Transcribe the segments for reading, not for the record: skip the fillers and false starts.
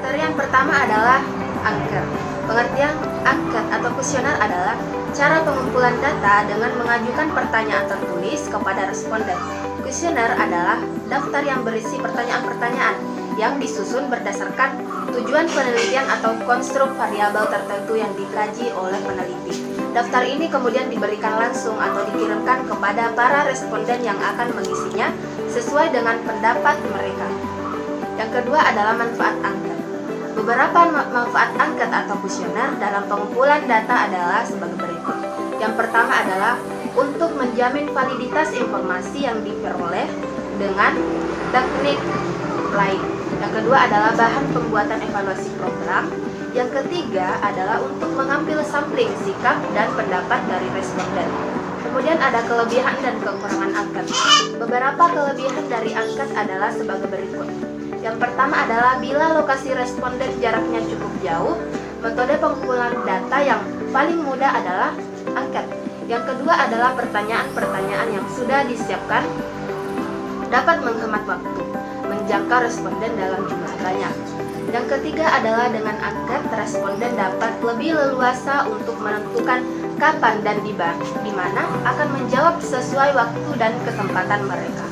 Materi yang pertama adalah angket. Pengertian angket atau kuesioner adalah cara pengumpulan data dengan mengajukan pertanyaan tertulis kepada responden. Kuesioner adalah daftar yang berisi pertanyaan-pertanyaan yang disusun berdasarkan tujuan penelitian atau konstruk variabel tertentu yang dikaji oleh peneliti. Daftar ini kemudian diberikan langsung atau dikirimkan kepada para responden yang akan mengisinya sesuai dengan pendapat mereka. Yang kedua adalah manfaat angket. Beberapa manfaat angket atau kuesioner dalam pengumpulan data adalah sebagai berikut. Yang pertama adalah untuk menjamin validitas informasi yang diperoleh dengan teknik lain. Yang kedua adalah bahan pembuatan evaluasi program. Yang ketiga adalah untuk mengambil sampling sikap dan pendapat dari responden. Kemudian ada kelebihan dan kekurangan angket. Beberapa kelebihan dari angket adalah sebagai berikut. Yang pertama adalah bila lokasi responden jaraknya cukup jauh, metode pengumpulan data yang paling mudah adalah angket. Yang kedua adalah pertanyaan-pertanyaan yang sudah disiapkan dapat menghemat waktu, menjangkau responden dalam jumlah banyak. Yang ketiga adalah dengan angket, responden dapat lebih leluasa untuk menentukan kapan dan di mana akan menjawab sesuai waktu dan kesempatan mereka.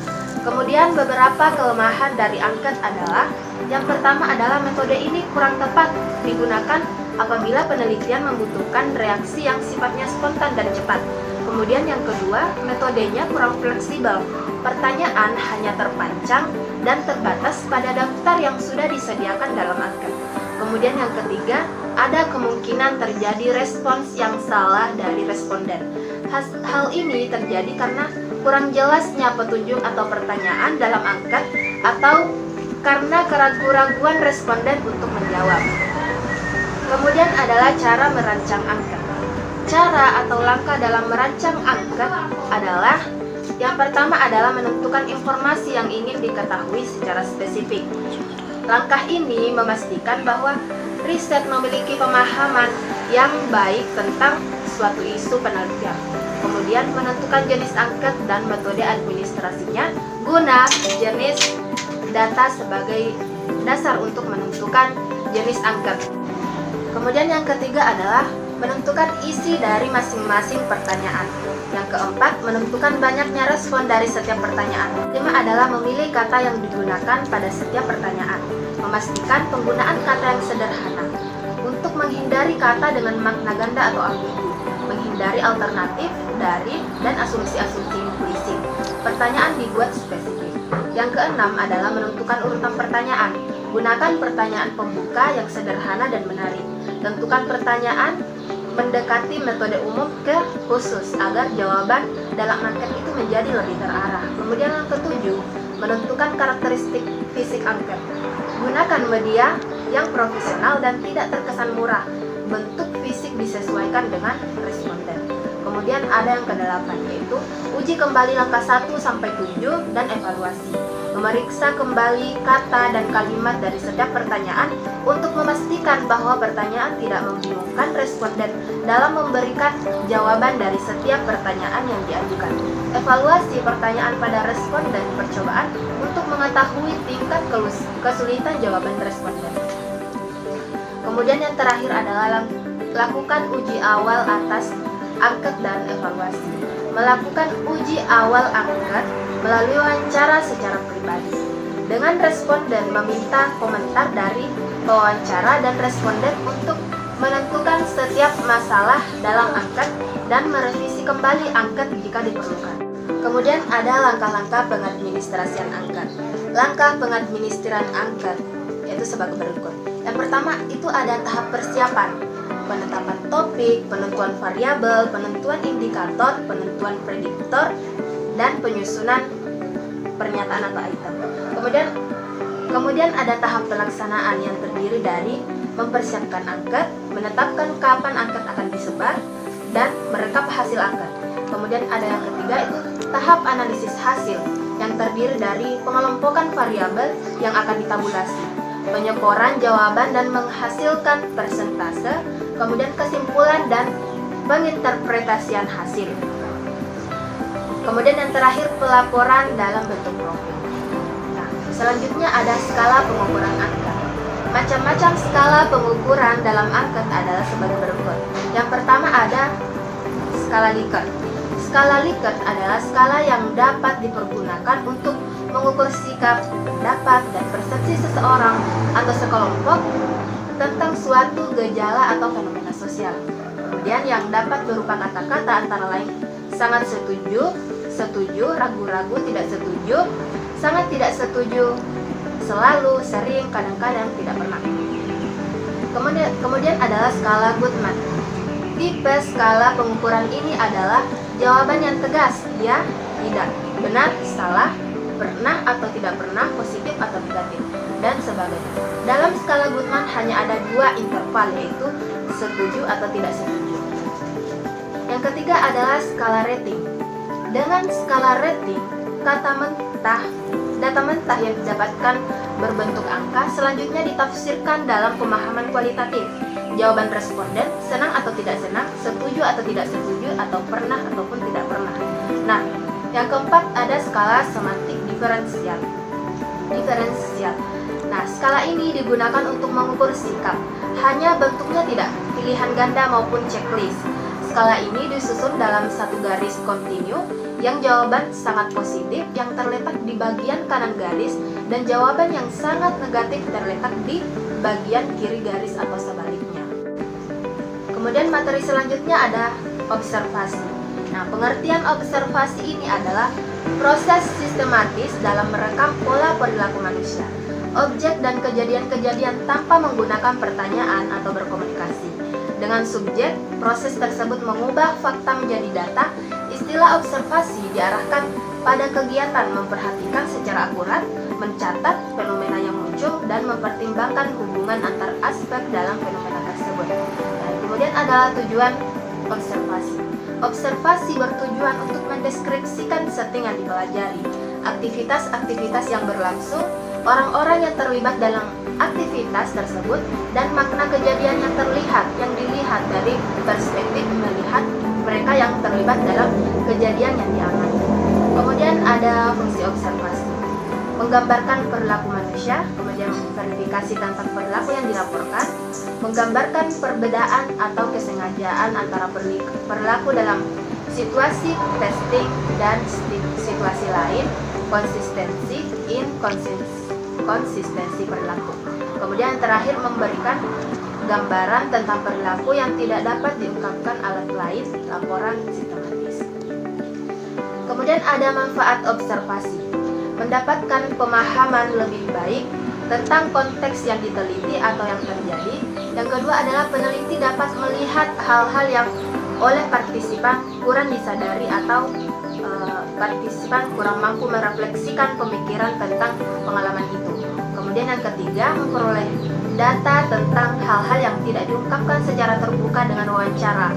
Kemudian beberapa kelemahan dari angket adalah yang pertama adalah metode ini kurang tepat digunakan apabila penelitian membutuhkan reaksi yang sifatnya spontan dan cepat. Kemudian yang kedua, metodenya kurang fleksibel. Pertanyaan hanya terpancang dan terbatas pada daftar yang sudah disediakan dalam angket. Kemudian yang ketiga, ada kemungkinan terjadi respons yang salah dari responden. Hal ini terjadi karena kurang jelasnya petunjuk atau pertanyaan dalam angket atau karena keraguan-raguan responden untuk menjawab. Kemudian adalah cara merancang angket. Cara atau langkah dalam merancang angket adalah yang pertama adalah menentukan informasi yang ingin diketahui secara spesifik. Langkah ini memastikan bahwa riset memiliki pemahaman yang baik tentang suatu isu penelitian. Kemudian menentukan jenis angket dan metode administrasinya guna jenis data sebagai dasar untuk menentukan jenis angket. Kemudian yang ketiga adalah menentukan isi dari masing-masing pertanyaan. Yang keempat, menentukan banyaknya respon dari setiap pertanyaan. Kelima adalah memilih kata yang digunakan pada setiap pertanyaan. Memastikan penggunaan kata yang sederhana untuk menghindari kata dengan makna ganda atau ambigu. Menghindari alternatif dari dan asumsi-asumsi implisit. Pertanyaan dibuat spesifik. Yang keenam adalah menentukan urutan pertanyaan. Gunakan pertanyaan pembuka yang sederhana dan menarik. Tentukan pertanyaan mendekati metode umum ke khusus agar jawaban dalam angket itu menjadi lebih terarah. Kemudian yang ketujuh, menentukan karakteristik fisik angket. Gunakan media yang profesional dan tidak terkesan murah. Bentuk fisik disesuaikan dengan responden. Kemudian ada yang kedelapan, yaitu uji kembali langkah 1 sampai 7 dan evaluasi. Memeriksa kembali kata dan kalimat dari setiap pertanyaan untuk memastikan bahwa pertanyaan tidak membingungkan responden dalam memberikan jawaban dari setiap pertanyaan yang diajukan. Evaluasi pertanyaan pada responden percobaan untuk mengetahui tingkat kesulitan jawaban responden. Kemudian yang terakhir adalah lakukan uji awal atas angket dan evaluasi. Melakukan uji awal angket melalui wawancara secara pribadi. Dengan responden meminta komentar dari pewawancara dan responden untuk menentukan setiap masalah dalam angket dan merevisi kembali angket jika diperlukan. Kemudian ada langkah-langkah pengadministrasian angket. Langkah pengadministrasian angket yaitu sebagai berikut. Yang pertama itu ada tahap persiapan, penetapan topik, penentuan variabel, penentuan indikator, penentuan prediktor, dan penyusunan pernyataan atau item. Kemudian ada tahap pelaksanaan yang terdiri dari mempersiapkan angket, menetapkan kapan angket akan disebar, dan merekap hasil angket. Kemudian ada yang ketiga itu tahap analisis hasil yang terdiri dari pengelompokan variabel yang akan ditabulasi, penyekoran jawaban dan menghasilkan persentase, kemudian kesimpulan dan penginterpretasian hasil. Kemudian yang terakhir pelaporan dalam bentuk profil. Nah, selanjutnya ada skala pengukuran angka. Macam-macam skala pengukuran dalam angket adalah sebagai berikut. Yang pertama ada skala Likert. Skala Likert adalah skala yang dapat dipergunakan untuk mengukur sikap, pendapat, dan persepsi seseorang atau sekelompok tentang suatu gejala atau fenomena sosial. Kemudian yang dapat berupa kata-kata antara lain sangat setuju, setuju, ragu-ragu, tidak setuju, sangat tidak setuju, selalu, sering, kadang-kadang, tidak pernah. Kemudian adalah skala Goodman. Tipe skala pengukuran ini adalah jawaban yang tegas, ya, tidak, benar, salah, pernah atau tidak pernah, positif atau negatif, dan sebagainya. Dalam skala Goodman hanya ada dua interval, yaitu setuju atau tidak setuju. Yang ketiga adalah skala rating. Dengan skala rating, data mentah yang didapatkan berbentuk angka selanjutnya ditafsirkan dalam pemahaman kualitatif. Jawaban responden, senang atau tidak senang, setuju atau tidak setuju, atau pernah ataupun tidak pernah. Nah, yang keempat ada skala semantik diferensial. Nah, skala ini digunakan untuk mengukur sikap. Hanya bentuknya tidak pilihan ganda maupun checklist. Skala ini disusun dalam satu garis kontinu yang jawaban sangat positif yang terletak di bagian kanan garis dan jawaban yang sangat negatif terletak di bagian kiri garis atau sebaliknya. Kemudian materi selanjutnya ada observasi. Nah, pengertian observasi ini adalah proses sistematis dalam merekam pola perilaku manusia, objek dan kejadian-kejadian tanpa menggunakan pertanyaan atau berkomunikasi. Dengan subjek, proses tersebut mengubah fakta menjadi data. Istilah observasi diarahkan pada kegiatan memperhatikan secara akurat, mencatat fenomena yang muncul, dan mempertimbangkan hubungan antar aspek dalam fenomena tersebut. Dan kemudian adalah tujuan observasi. Observasi bertujuan untuk mendeskripsikan setting yang dipelajari, aktivitas-aktivitas yang berlangsung, orang-orang yang terlibat dalam aktivitas tersebut, dan makna kejadian yang dilihat dari perspektif melihat mereka yang terlibat dalam kejadian yang diamati. Kemudian ada fungsi observasi, menggambarkan perilaku manusia, kemudian verifikasi tentang perilaku yang dilaporkan, menggambarkan perbedaan atau kesengajaan antara perilaku dalam situasi testing dan situasi lain, konsistensi perilaku. Kemudian terakhir memberikan gambaran tentang perilaku yang tidak dapat diungkapkan alat lain, laporan sistematis. Kemudian ada manfaat observasi, mendapatkan pemahaman lebih baik tentang konteks yang diteliti atau yang terjadi. Yang kedua adalah peneliti dapat melihat hal-hal yang oleh partisipan kurang disadari atau partisipan kurang mampu merefleksikan pemikiran tentang pengalaman itu. Kemudian yang ketiga, memperoleh data tentang hal-hal yang tidak diungkapkan secara terbuka dengan wawancara.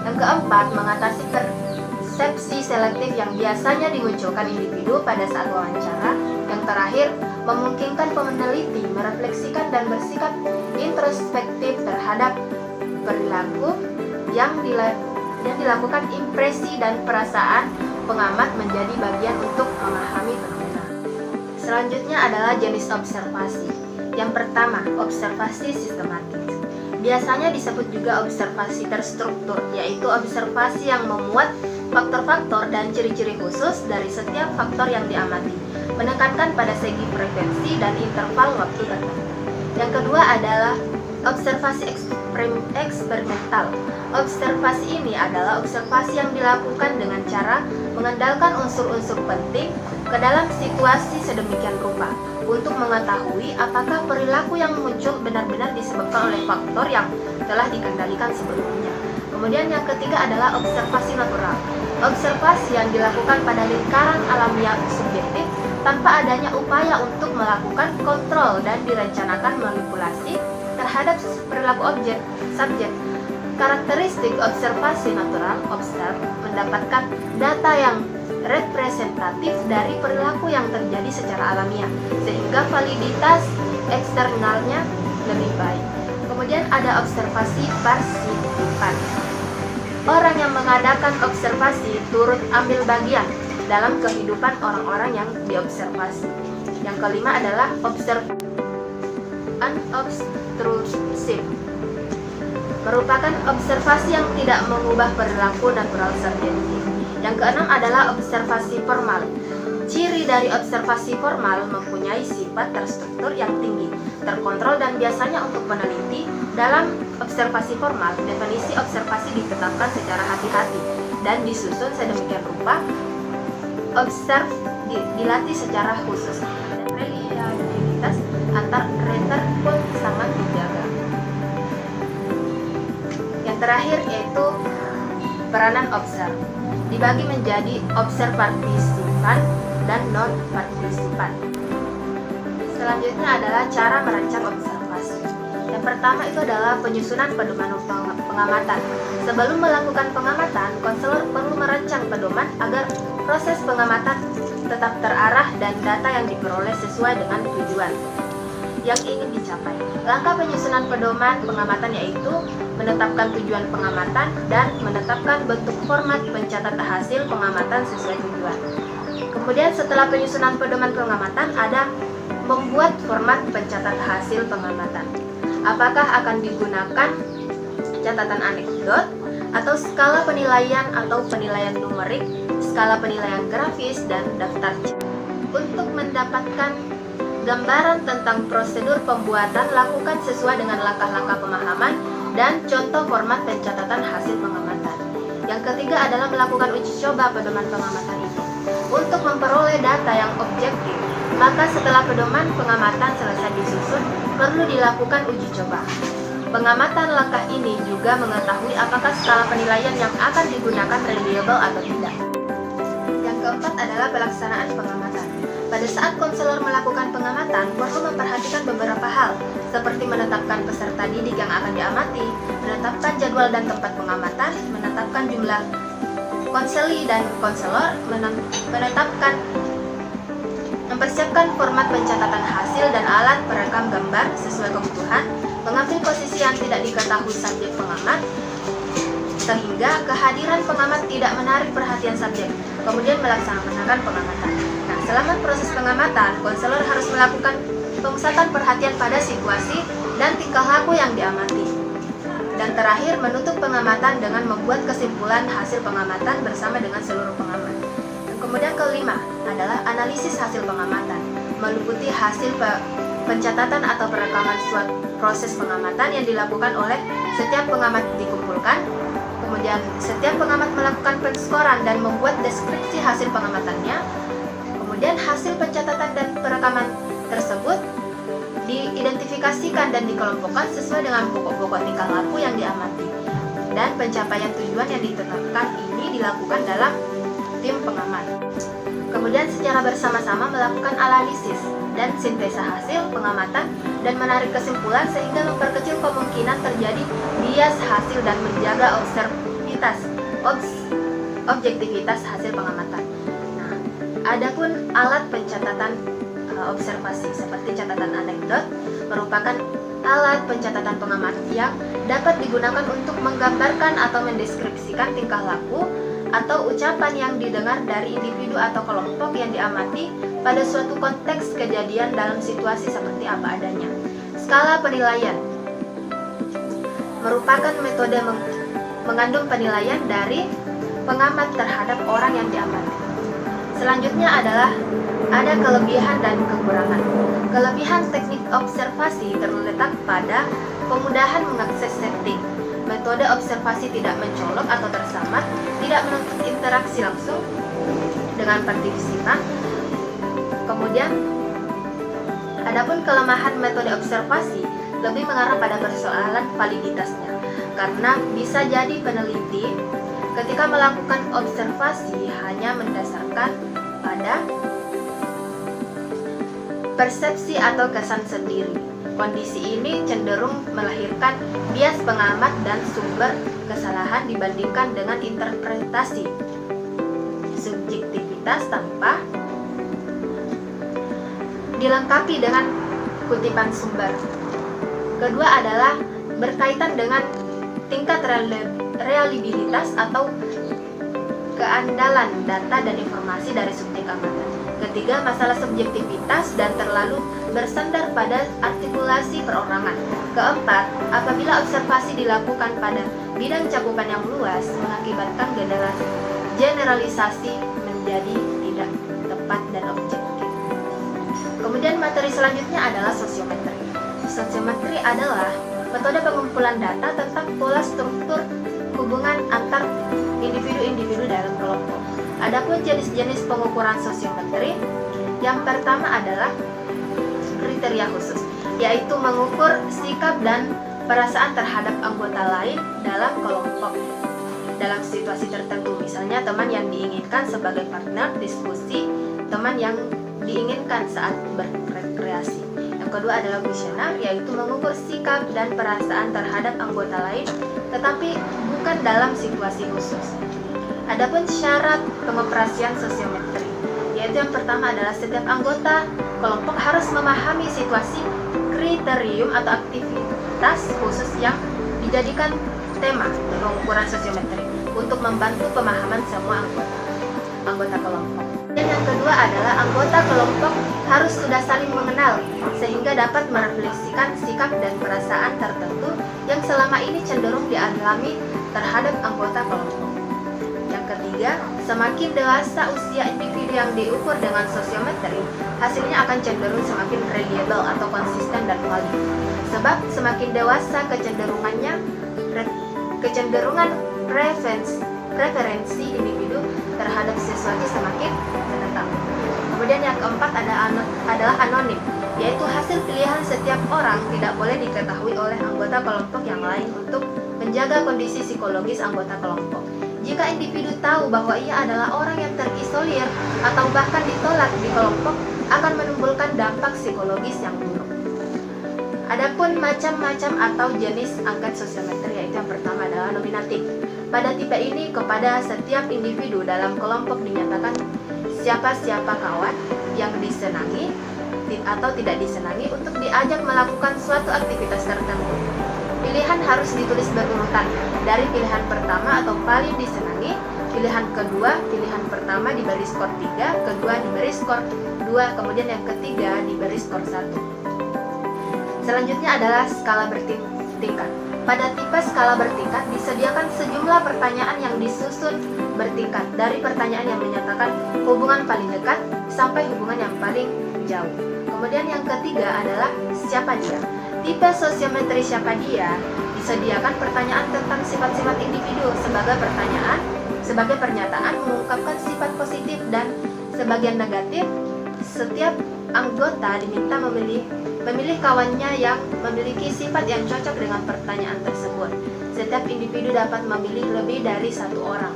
Yang keempat, mengatasi persepsi selektif yang biasanya dimunculkan individu pada saat wawancara. Yang terakhir, memungkinkan peneliti merefleksikan dan bersikap introspektif terhadap perilaku yang dilakukan. Impresi dan perasaan pengamat menjadi bagian untuk memahami fenomena. Selanjutnya adalah jenis observasi. Yang pertama, observasi sistematis. Biasanya disebut juga observasi terstruktur, yaitu observasi yang memuat faktor-faktor dan ciri-ciri khusus dari setiap faktor yang diamati, menekankan pada segi frekuensi dan interval waktu tertentu. Yang kedua adalah observasi eksperimental. Observasi ini adalah observasi yang dilakukan dengan cara mengandalkan unsur-unsur penting ke dalam situasi sedemikian rupa untuk mengetahui apakah perilaku yang muncul benar-benar disebabkan oleh faktor yang telah dikendalikan sebelumnya. Kemudian yang ketiga adalah observasi natural. Observasi yang dilakukan pada lingkaran alamiah subjektif tanpa adanya upaya untuk melakukan kontrol dan direncanakan manipulasi terhadap perilaku subjek. Karakteristik observasi natural, mendapatkan data yang representatif dari perilaku yang terjadi secara alamiah, sehingga validitas eksternalnya lebih baik. Kemudian ada observasi partisipan. Orang yang mengadakan observasi turut ambil bagian dalam kehidupan orang-orang yang diobservasi. Yang kelima adalah unobtrusive, merupakan observasi yang tidak mengubah perilaku natural subjektif. Yang keenam adalah observasi formal. Ciri dari observasi formal mempunyai sifat terstruktur yang tinggi, terkontrol, dan biasanya untuk peneliti. Dalam observasi formal, definisi observasi ditetapkan secara hati-hati dan disusun sedemikian rupa. Observe dilatih secara khusus, dan reliabilitas antar reader pun sangat dijaga. Yang terakhir yaitu peranan observ, dibagi menjadi observ partisipan dan non-partisipan. Selanjutnya adalah cara merancang observasi. Yang pertama itu adalah penyusunan pedoman pengamatan. Sebelum melakukan pengamatan, konselor perlu merancang pedoman agar proses pengamatan tetap terarah dan data yang diperoleh sesuai dengan tujuan yang ingin dicapai. Langkah penyusunan pedoman pengamatan yaitu menetapkan tujuan pengamatan dan menetapkan bentuk format pencatatan hasil pengamatan sesuai tujuan. Kemudian setelah penyusunan pedoman pengamatan ada membuat format pencatat hasil pengamatan. Apakah akan digunakan catatan anekdot atau skala penilaian atau penilaian numerik, skala penilaian grafis, dan daftar cek. Untuk mendapatkan gambaran tentang prosedur pembuatan, lakukan sesuai dengan langkah-langkah pemahaman dan contoh format pencatatan hasil pengamatan. Yang ketiga adalah melakukan uji coba pedoman pengamatan itu. Untuk memperoleh data yang objektif, maka setelah pedoman pengamatan selesai disusun, perlu dilakukan uji coba. Pengamatan langkah ini juga mengetahui apakah skala penilaian yang akan digunakan reliable atau tidak. Yang keempat adalah pelaksanaan pengamatan. Pada saat konselor melakukan pengamatan, perlu memperhatikan beberapa hal, seperti menetapkan peserta didik yang akan diamati, menetapkan jadwal dan tempat pengamatan, menetapkan jumlah konseli dan konselor, mempersiapkan format pencatatan hasil dan alat perekam gambar sesuai kebutuhan, mengambil posisi yang tidak diketahui subjek pengamat, sehingga kehadiran pengamat tidak menarik perhatian subjek, kemudian melaksanakan pengamatan. Nah, selama proses pengamatan, konselor harus melakukan pemusatan perhatian pada situasi dan tingkah laku yang diamati. Dan terakhir, menutup pengamatan dengan membuat kesimpulan hasil pengamatan bersama dengan seluruh pengamat. Dan kemudian kelima adalah analisis hasil pengamatan, meliputi hasil pencatatan atau perekaman suatu proses pengamatan yang dilakukan oleh setiap pengamat dikumpulkan. Kemudian setiap pengamat melakukan penskoran dan membuat deskripsi hasil pengamatannya. Kemudian hasil pencatatan dan perekaman tersebut diidentifikasikan dan dikelompokkan sesuai dengan pokok-pokok tingkah laku yang diamati. Dan pencapaian tujuan yang ditetapkan ini dilakukan dalam tim pengamat. Kemudian secara bersama-sama melakukan analisis dan sintesa hasil pengamatan dan menarik kesimpulan sehingga memperkecil kemungkinan terjadi bias hasil dan menjaga objektivitas hasil pengamatan. Nah, adapun alat pencatatan observasi seperti catatan anekdot merupakan alat pencatatan pengamat yang dapat digunakan untuk menggambarkan atau mendeskripsikan tingkah laku atau ucapan yang didengar dari individu atau kelompok yang diamati pada suatu konteks kejadian dalam situasi seperti apa adanya. Skala penilaian merupakan metode mengandung penilaian dari pengamat terhadap orang yang diamati. Selanjutnya adalah ada kelebihan dan kekurangan. Kelebihan teknik observasi terletak pada kemudahan mengakses setting. Metode observasi tidak mencolok atau tersamar, tidak menuntut interaksi langsung dengan partisipan. Kemudian, adapun kelemahan metode observasi lebih mengarah pada persoalan validitasnya, karena bisa jadi peneliti ketika melakukan observasi hanya mendasarkan pada persepsi atau kesan sendiri. Kondisi ini cenderung melahirkan bias pengamat dan sumber kesalahan dibandingkan dengan interpretasi subjektivitas tanpa dilengkapi dengan kutipan sumber. Kedua adalah berkaitan dengan tingkat reliabilitas atau keandalan data dan informasi dari subjek amatan. Ketiga, masalah subjektivitas dan terlalu bersandar pada artikulasi perorangan. Keempat, apabila observasi dilakukan pada bidang cakupan yang luas mengakibatkan generalisasi menjadi tidak tepat dan objektif. Kemudian materi selanjutnya adalah sosiometri. Sosiometri adalah metode pengumpulan data tentang pola struktur hubungan antar individu-individu dalam kelompok. Adapun jenis-jenis pengukuran sosiometri, yang pertama adalah kriteria khusus, yaitu mengukur sikap dan perasaan terhadap anggota lain dalam kelompok dalam situasi tertentu, misalnya teman yang diinginkan sebagai partner diskusi, teman yang diinginkan saat berrekreasi. Yang kedua adalah kuesioner, yaitu mengukur sikap dan perasaan terhadap anggota lain tetapi bukan dalam situasi khusus. Adapun syarat pengoperasian sosiometri, yaitu yang pertama adalah setiap anggota kelompok harus memahami situasi, kriterium atau aktivitas khusus yang dijadikan tema pengukuran sosiometri untuk membantu pemahaman semua anggota kelompok. Dan yang kedua adalah anggota kelompok harus sudah saling mengenal sehingga dapat merefleksikan sikap dan perasaan tertentu yang selama ini cenderung dialami terhadap anggota kelompok. Yang ketiga, semakin dewasa usia individu yang diukur dengan sosiometri, hasilnya akan cenderung semakin reliable atau konsisten dan valid. Sebab semakin dewasa kecenderungan preferensi individu terhadap sesuatu semakin menetap. Kemudian yang keempat adalah anonim, yaitu hasil pilihan setiap orang tidak boleh diketahui oleh anggota kelompok yang lain untuk menjaga kondisi psikologis anggota kelompok. Jika individu tahu bahwa ia adalah orang yang terisolir atau bahkan ditolak di kelompok, akan menimbulkan dampak psikologis yang buruk. Adapun macam-macam atau jenis angket sosiometri, yaitu yang pertama adalah nominatif. Pada tipe ini, kepada setiap individu dalam kelompok dinyatakan siapa-siapa kawan yang disenangi atau tidak disenangi untuk diajak melakukan suatu aktivitas tertentu. Pilihan harus ditulis berurutan dari pilihan pertama atau paling disenangi, pilihan kedua, pilihan pertama diberi skor 3, kedua diberi skor 2, kemudian yang ketiga diberi skor 1. Selanjutnya adalah skala bertingkat. Pada tipe skala bertingkat disediakan sejumlah pertanyaan yang disusun bertingkat dari pertanyaan yang menyatakan hubungan paling dekat sampai hubungan yang paling jauh. Kemudian yang ketiga adalah siapa dia. Tipe sosiometri siapa dia disediakan pertanyaan tentang sifat-sifat individu sebagai pernyataan mengungkapkan sifat positif dan sebagian negatif. Setiap anggota diminta memilih kawannya yang memiliki sifat yang cocok dengan pertanyaan tersebut. Setiap individu dapat memilih lebih dari satu orang.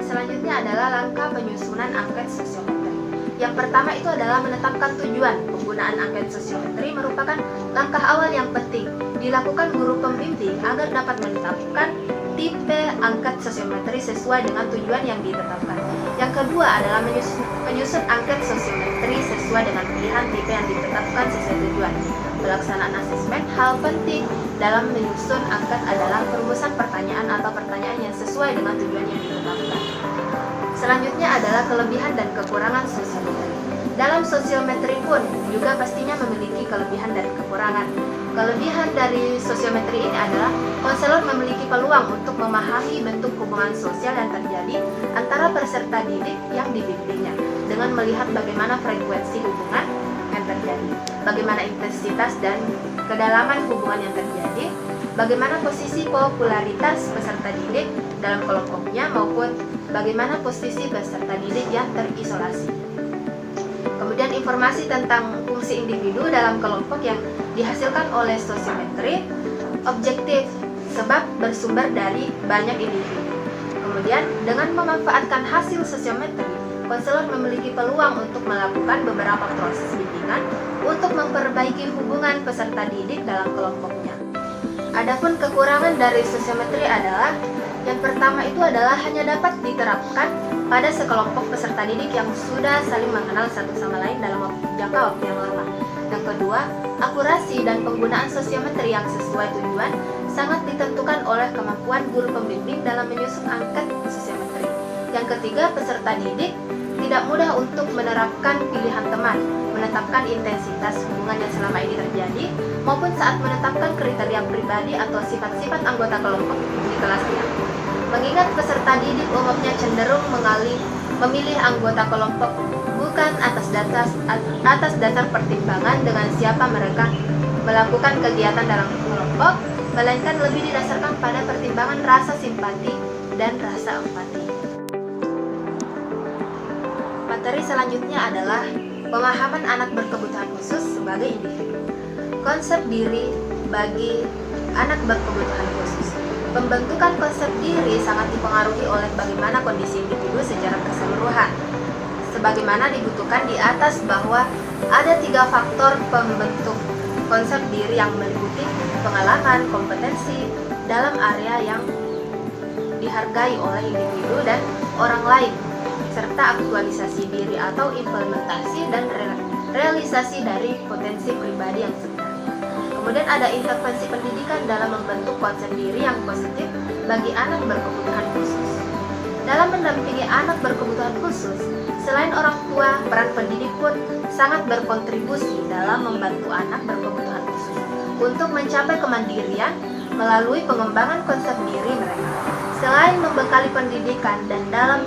Selanjutnya adalah langkah penyusunan angket sosiometri. Yang pertama itu adalah menetapkan tujuan. Penggunaan angket sosiometri merupakan langkah awal yang penting dilakukan guru pembimbing agar dapat menetapkan tipe angket sosiometri sesuai dengan tujuan yang ditetapkan. Yang kedua adalah menyusun angket sosiometri sesuai dengan pilihan tipe yang ditetapkan sesuai tujuan. Pelaksanaan asesmen. Hal penting dalam menyusun angket adalah perumusan pertanyaan atau pertanyaan yang sesuai dengan tujuan yang ditetapkan. Selanjutnya adalah kelebihan dan kekurangan sosiometri. Dalam sosiometri pun juga pastinya memiliki kelebihan dan kekurangan. Kelebihan dari sosiometri ini adalah konselor memiliki peluang untuk memahami bentuk hubungan sosial yang terjadi antara peserta didik yang dibimbingnya dengan melihat bagaimana frekuensi hubungan yang terjadi, bagaimana intensitas dan kedalaman hubungan yang terjadi, bagaimana posisi popularitas peserta didik dalam kelompoknya maupun bagaimana posisi peserta didik yang terisolasi. Kemudian informasi tentang fungsi individu dalam kelompok yang dihasilkan oleh sosiometri objektif sebab bersumber dari banyak individu. Kemudian dengan memanfaatkan hasil sosiometri, konselor memiliki peluang untuk melakukan beberapa proses bimbingan untuk memperbaiki hubungan peserta didik dalam kelompoknya. Adapun kekurangan dari sosiometri adalah yang pertama itu adalah hanya dapat diterapkan pada sekelompok peserta didik yang sudah saling mengenal satu sama lain dalam jangka waktu yang lama. Yang kedua, akurasi dan penggunaan sosiometri yang sesuai tujuan sangat ditentukan oleh kemampuan guru pembimbing dalam menyusun angket sosiometri. Yang ketiga, peserta didik tidak mudah untuk menerapkan pilihan teman, menetapkan intensitas hubungan yang selama ini terjadi, maupun saat menetapkan kriteria pribadi atau sifat-sifat anggota kelompok di kelasnya. Mengingat peserta didik umumnya cenderung memilih anggota kelompok bukan atas dasar pertimbangan dengan siapa mereka melakukan kegiatan dalam kelompok, melainkan lebih didasarkan pada pertimbangan rasa simpati dan rasa empati. Materi selanjutnya adalah pemahaman anak berkebutuhan khusus sebagai individu. Konsep diri bagi anak berkebutuhan khusus. Pembentukan konsep diri sangat dipengaruhi oleh bagaimana kondisi individu secara keseluruhan. Sebagaimana dibutuhkan di atas bahwa ada 3 faktor pembentuk konsep diri yang meliputi pengalaman, kompetensi dalam area yang dihargai oleh individu dan orang lain, serta aktualisasi diri atau implementasi dan realisasi dari potensi pribadi yang sebenarnya. Kemudian ada intervensi pendidikan dalam membentuk konsep diri yang positif bagi anak berkebutuhan khusus. Dalam mendampingi anak berkebutuhan khusus, selain orang tua, peran pendidik pun sangat berkontribusi dalam membantu anak berkebutuhan khusus untuk mencapai kemandirian melalui pengembangan konsep diri mereka. Selain membekali pendidikan dan dalam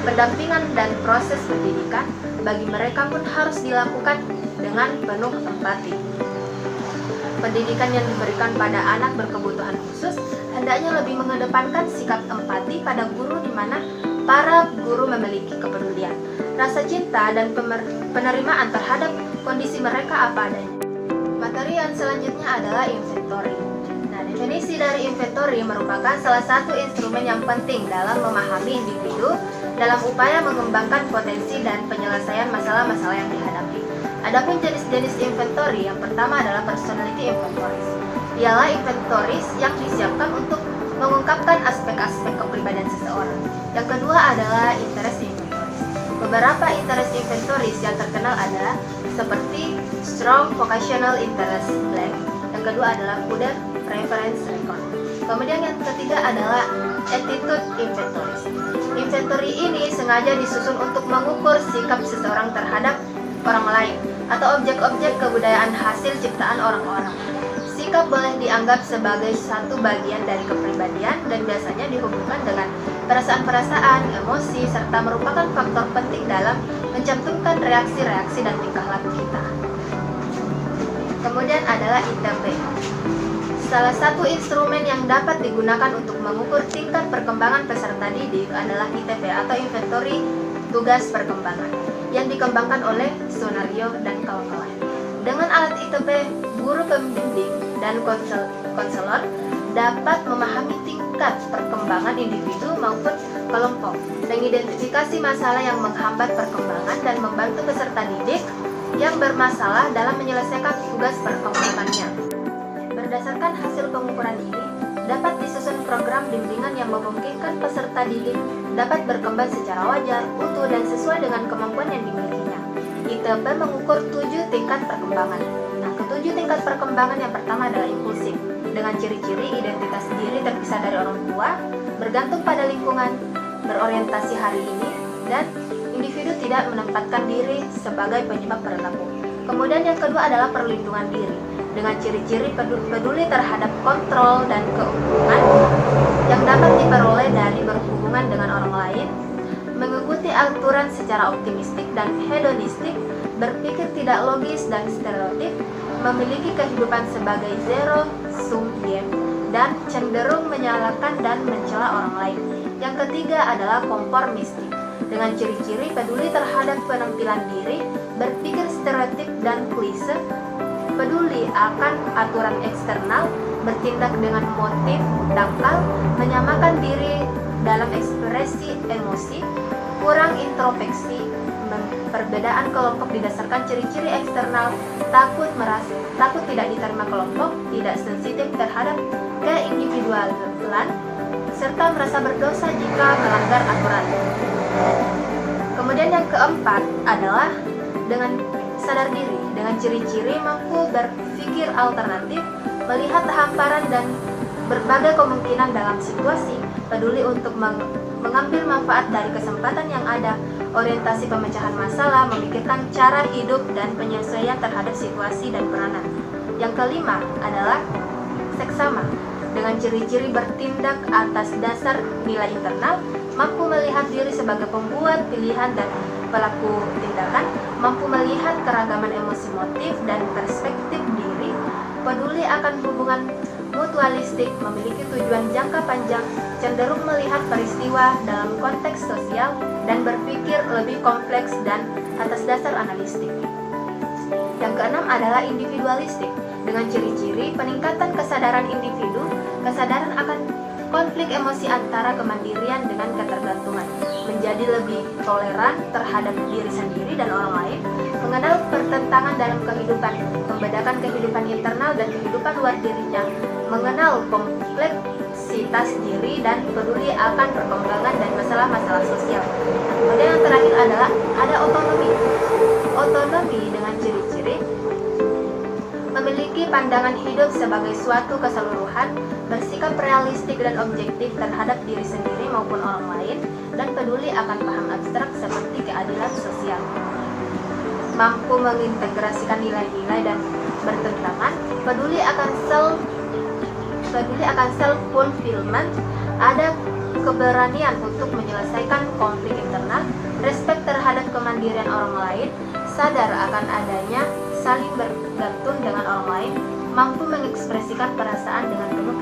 pendampingan dan proses pendidikan, bagi mereka pun harus dilakukan dengan penuh empati. Pendidikan yang diberikan pada anak berkebutuhan khusus hendaknya lebih mengedepankan sikap empati pada guru, di mana para guru memiliki kepedulian, rasa cinta, dan penerimaan terhadap kondisi mereka apa adanya. Materi yang selanjutnya adalah inventory. Nah, definisi dari inventory merupakan salah satu instrumen yang penting dalam memahami individu dalam upaya mengembangkan potensi dan penyelesaian masalah-masalah yang dihadapi. Adapun jenis-jenis inventory, yang pertama adalah personality inventories. Ialah inventories yang disiapkan untuk mengungkapkan aspek-aspek kepribadian seseorang. Yang kedua adalah interest inventories. Beberapa interest inventories yang terkenal adalah seperti strong vocational interest blank. Yang kedua adalah Fuder preference record. Kemudian yang ketiga adalah attitude inventories. Inventory ini sengaja disusun untuk mengukur sikap seseorang terhadap orang lain atau objek-objek kebudayaan hasil ciptaan orang-orang. Sikap boleh dianggap sebagai satu bagian dari kepribadian dan biasanya dihubungkan dengan perasaan-perasaan, emosi, serta merupakan faktor penting dalam mencantumkan reaksi-reaksi dan tingkah laku kita. Kemudian adalah ITP. Salah satu instrumen yang dapat digunakan untuk mengukur tingkat perkembangan peserta didik adalah ITP atau Inventory Tugas Perkembangan yang dikembangkan oleh Sonario dan kawan-kawan. Dengan alat ITP, guru pembimbing dan konselor dapat memahami tingkat perkembangan individu maupun kelompok, mengidentifikasi masalah yang menghambat perkembangan dan membantu peserta didik yang bermasalah dalam menyelesaikan tugas perkembangannya. Berdasarkan hasil pengukuran ini, dapat disusun program bimbingan yang memungkinkan peserta didik dapat berkembang secara wajar, utuh, dan sesuai dengan kemampuan yang dimilikinya. ITP mengukur 7 tingkat perkembangan. Nah, ketujuh tingkat perkembangan yang pertama adalah impulsif, dengan ciri-ciri identitas diri terpisah dari orang tua, bergantung pada lingkungan, berorientasi hari ini, dan individu tidak menempatkan diri sebagai penyebab perilaku. Kemudian yang kedua adalah perlindungan diri, dengan ciri-ciri peduli terhadap kontrol dan keuntungan yang dapat diperoleh dari berhubungan dengan orang lain, mengikuti aturan secara optimistik dan hedonistik, berpikir tidak logis dan stereotip, memiliki kehidupan sebagai zero sum game, dan cenderung menyalahkan dan mencela orang lain. Yang ketiga adalah konformistik, dengan ciri-ciri peduli terhadap penampilan diri, berpikir stereotip dan klise, peduli akan aturan eksternal, bertindak dengan motif dangkal, menyamakan diri dalam ekspresi emosi, kurang introspeksi, perbedaan kelompok didasarkan ciri-ciri eksternal, takut tidak diterima kelompok, tidak sensitif terhadap keindividualan, serta merasa berdosa jika melanggar aturan. Kemudian yang keempat adalah dengan sadar diri, dengan ciri-ciri mampu berpikir alternatif, melihat hamparan dan berbagai kemungkinan dalam situasi, peduli untuk mengambil manfaat dari kesempatan yang ada, orientasi pemecahan masalah, memikirkan cara hidup dan penyesuaian terhadap situasi dan peranan. Yang kelima adalah seksama, dengan ciri-ciri bertindak atas dasar nilai internal, mampu melihat diri sebagai pembuat pilihan dan pelaku tindakan, mampu melihat keragaman emosi, motif, dan perspektif diri, peduli akan hubungan mutualistik, memiliki tujuan jangka panjang, cenderung melihat peristiwa dalam konteks sosial, dan berpikir lebih kompleks dan atas dasar analistik. Yang keenam adalah individualistik, dengan ciri-ciri peningkatan kesadaran individu, kesadaran akan konflik emosi antara kemandirian dengan ketergantungan, menjadi lebih toleran terhadap diri sendiri dan orang lain, mengenal pertentangan dalam kehidupan, membedakan kehidupan internal dan kehidupan luar dirinya, mengenal kompleksitas diri dan peduli akan perkembangan dan masalah-masalah sosial. Kemudian yang terakhir adalah ada otonomi. Otonomi dengan ciri-ciri memiliki pandangan hidup sebagai suatu keseluruhan, bersikap realistik dan objektif terhadap diri sendiri maupun orang lain, dan peduli akan paham abstrak seperti keadilan sosial. Mampu mengintegrasikan nilai-nilai dan bertentangan, peduli akan self-fulfillment, ada keberanian untuk menyelesaikan konflik internal, respek terhadap kemandirian orang lain, sadar akan adanya saling bergantung dengan orang lain, mampu mengekspresikan perasaan dengan penuh